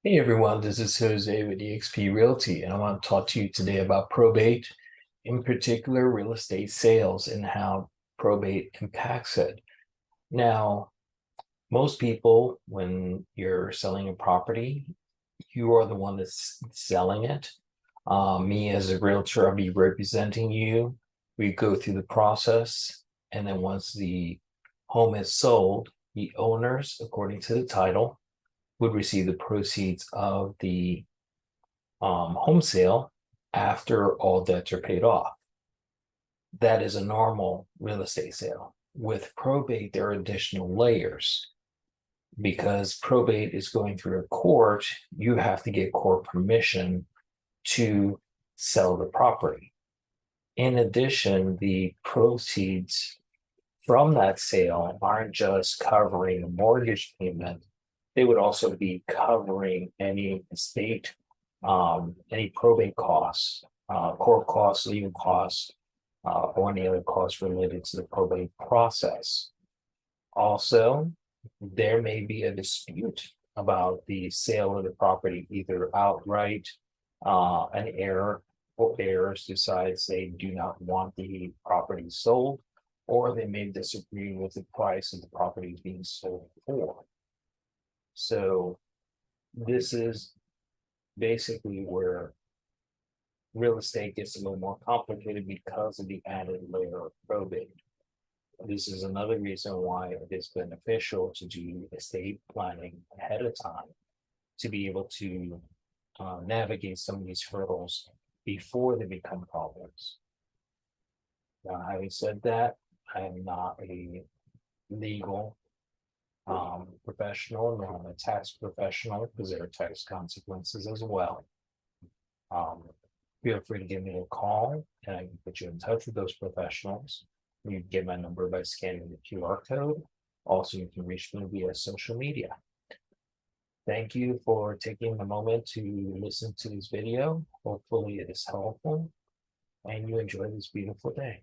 Hey everyone, this is Jose with eXp Realty, and I want to talk to you today about probate, in particular real estate sales and how probate impacts it. Now, most people, when you're selling a property, you are the one that's selling it. Me as a realtor, I'll be representing you. We go through the process, and then once the home is sold, the owners, according to the title, would receive the proceeds of the home sale after all debts are paid off. That is a normal real estate sale. With probate, there are additional layers. Because probate is going through a court, you have to get court permission to sell the property. In addition, the proceeds from that sale aren't just covering a mortgage payment, they would also be covering any estate, any probate costs, court costs, legal costs, or any other costs related to the probate process. Also, there may be a dispute about the sale of the property, either outright, an heir or heirs decides they do not want the property sold, or they may disagree with the price of the property being sold for. So this is basically where real estate gets a little more complicated because of the added layer of probate. This is another reason why it is beneficial to do estate planning ahead of time to be able to navigate some of these hurdles before they become problems. Now, having said that, I am not a legal professional, nor I'm a tax professional, because there are tax consequences as well. Feel free to give me a call and I can put you in touch with those professionals. You can get my number by scanning the QR code. Also, you can reach me via social media. Thank you for taking a moment to listen to this video. Hopefully it is helpful and you enjoy this beautiful day.